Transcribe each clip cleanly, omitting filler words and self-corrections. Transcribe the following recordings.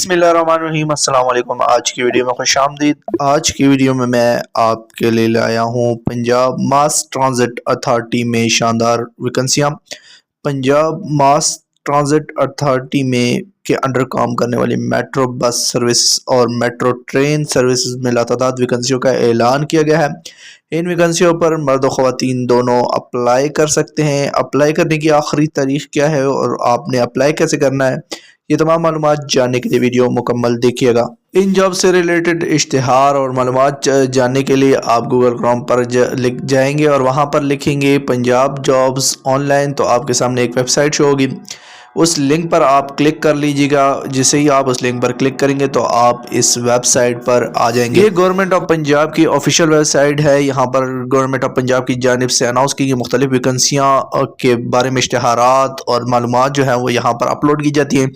बिस्मिल्लाहिर्रहमानिर्रहीम। अस्सलाम वालेकुम। आज की वीडियो में खुश आमदीद। आज की वीडियो में मैं आपके लिए लाया हूँ पंजाब मास ट्रांजिट अथॉरिटी में शानदार वैकेंसियाँ। पंजाब मास ट्रांजिट अथॉरिटी में के अंडर काम करने वाली मेट्रो बस सर्विस और मेट्रो ट्रेन सर्विसेज में लातादाद वैकेंसियों का ऐलान किया गया है। इन वैकेंसियों पर मर्द और ख़वातीन दोनों अप्लाई कर सकते हैं। अप्लाई करने की आखिरी तारीख क्या है और आपने अप्लाई कैसे करना है, ये तमाम मालूमात जानने के लिए वीडियो मुकम्मल देखिएगा। इन जॉब से रिलेटेड इश्तिहार और मालूमात जानने के लिए आप गूगल क्रोम पर लिख जाएंगे और वहाँ पर लिखेंगे पंजाब जॉब्स ऑनलाइन, तो आपके सामने एक वेबसाइट शो होगी। उस लिंक पर आप क्लिक कर लीजिएगा। जैसे ही आप उस लिंक पर क्लिक करेंगे तो आप इस वेबसाइट पर आ जाएंगे। ये गवर्नमेंट ऑफ पंजाब की ऑफिशियल वेबसाइट है। यहाँ पर गवर्नमेंट ऑफ पंजाब की जानिब से अनाउंस की गई मुख्तलिफ वैकेंसियाँ के बारे में इश्तिहारात और मालूमात जो है वो यहाँ पर अपलोड की जाती है।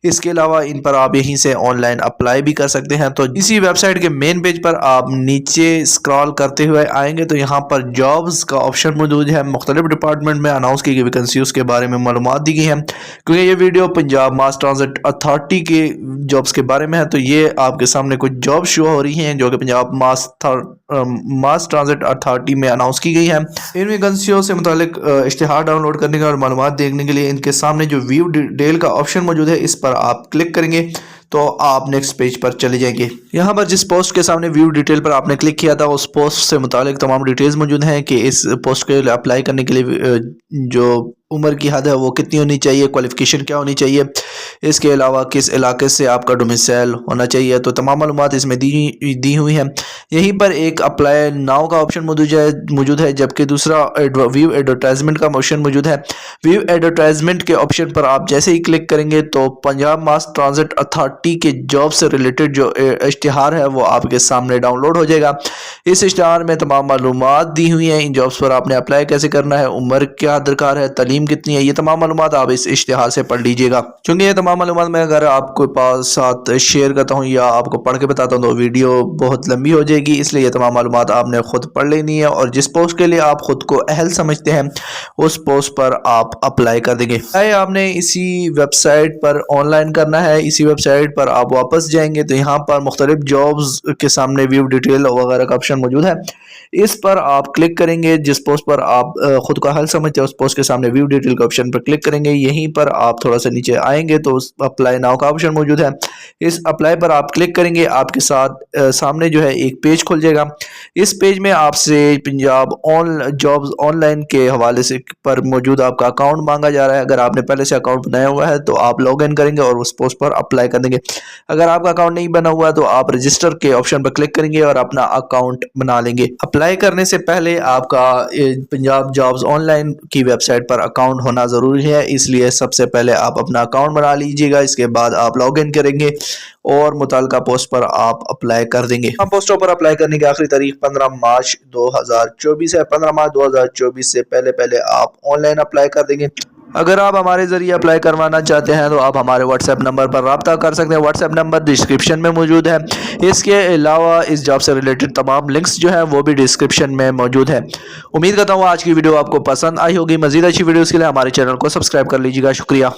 इसके अलावा इन पर आप यहीं से ऑनलाइन अप्लाई भी कर सकते हैं। तो इसी वेबसाइट के मेन पेज पर आप नीचे स्क्रॉल करते हुए आएंगे तो यहाँ पर जॉब्स का ऑप्शन मौजूद है। मुख्तलिफ डिपार्टमेंट में अनाउंस की गई वैकेंसी उसके बारे में मालूमात दी गई है। क्योंकि ये वीडियो पंजाब मास ट्रांजिट अथॉरिटी के जॉब्स के बारे में है तो ये आपके सामने कुछ जॉब शो हो रही हैं जो कि पंजाब मास ट्रांजिट अथॉरिटी में अनाउंस की गई है। इन वैकेंसियों से मुतालिक इश्तिहार डाउनलोड करने का और मालूमात देखने के लिए इनके सामने जो व्यू डिटेल का ऑप्शन मौजूद है इस पर आप क्लिक करेंगे तो आप नेक्स्ट पेज पर चले जाएंगे। यहाँ पर जिस पोस्ट के सामने व्यू डिटेल पर आपने क्लिक किया था उस पोस्ट से मुतालिक तमाम डिटेल्स मौजूद हैं कि इस पोस्ट के लिए अप्लाई करने के लिए जो उम्र की हद है वो कितनी होनी चाहिए, क्वालिफिकेशन क्या होनी चाहिए, इसके अलावा किस इलाके से आपका डोमिसाइल होना चाहिए। तो तमाम मालूमात इसमें दी हुई हैं। यहीं पर एक अप्लाई नाउ का ऑप्शन मौजूद है जबकि दूसरा व्यू एडवर्टाइजमेंट का ऑप्शन मौजूद है। व्यू एडवर्टाइजमेंट के ऑप्शन पर आप जैसे ही क्लिक करेंगे तो पंजाब मास ट्रांजिट अथॉरिटी के जॉब से रिलेटेड जो इश्तिहार है वो आपके सामने डाउनलोड हो जाएगा। इस इश्तिहार में तमाम मालूमात दी हुई हैं। इन जॉब्स पर आपने अप्लाई कैसे करना है, उम्र क्या दरकार है, तालीम कितनी है, ये तमाम मालूमात आप इस इश्तिहार से पढ़ लीजिएगा। क्योंकि ये तमाम मालूमात मैं अगर आपको पास साथ शेयर करता हूँ या आपको पढ़ के बताता हूँ तो वीडियो बहुत लंबी हो जाएगी, इसलिए ये तमाम मालूमात आपने खुद पढ़ लेनी है और जिस पोस्ट के लिए आप खुद को अहल समझते हैं उस पोस्ट पर आप अप्लाई कर देंगे। आपने इसी वेबसाइट पर ऑनलाइन करना है। इसी वेबसाइट पर आप वापस जाएंगे तो यहाँ पर मुख्तलिफ जॉब्स के सामने व्यू डिटेल वगैरह का ऑप्शन मौजूद है। इस पर आप क्लिक करेंगे। जिस पोस्ट पर आप खुद का हल समझते हैं उस पोस्ट के सामने व्यू डिटेल का ऑप्शन पर क्लिक करेंगे। यहीं पर आप थोड़ा सा नीचे आएंगे तो उस अप्लाई नाउ का ऑप्शन मौजूद है। इस अप्लाई पर आप क्लिक करेंगे, आपके साथ सामने जो है एक पेज खुल जाएगा। इस पेज में आपसे पंजाब जॉब्स ऑनलाइन के हवाले से पर मौजूद आपका अकाउंट मांगा जा रहा है। अगर आपने पहले से अकाउंट बनाया हुआ है तो आप लॉग इन करेंगे और उस पोस्ट पर अप्लाई कर देंगे। अगर आपका अकाउंट नहीं बना हुआ है तो आप रजिस्टर के ऑप्शन पर क्लिक करेंगे और अपना अकाउंट बना लेंगे। अप्लाई करने से पहले आपका पंजाब जॉब्स ऑनलाइन की वेबसाइट पर अकाउंट होना ज़रूरी है, इसलिए सबसे पहले आप अपना अकाउंट बना लीजिएगा। इसके बाद आप लॉग इन करेंगे और मुताल्लिका पोस्ट पर आप अप्लाई कर देंगे। पोस्टों पर अप्लाई करने की आखिरी तारीख 15 मार्च 2024 है। 15 मार्च 2024 से पहले आप ऑनलाइन अप्लाई कर देंगे। अगर आप हमारे ज़रिए अप्लाई करवाना चाहते हैं तो आप हमारे व्हाट्सएप नंबर पर रब्ता कर सकते हैं। व्हाट्सएप नंबर डिस्क्रिप्शन में मौजूद है। इसके अलावा इस जॉब से रिलेटेड तमाम लिंक्स जो हैं वो भी डिस्क्रिप्शन में मौजूद है। उम्मीद करता हूँ आज की वीडियो आपको पसंद आई होगी। मज़ीद अच्छी वीडियोज़ के लिए हमारे चैनल को सब्सक्राइब कर लीजिएगा। शुक्रिया।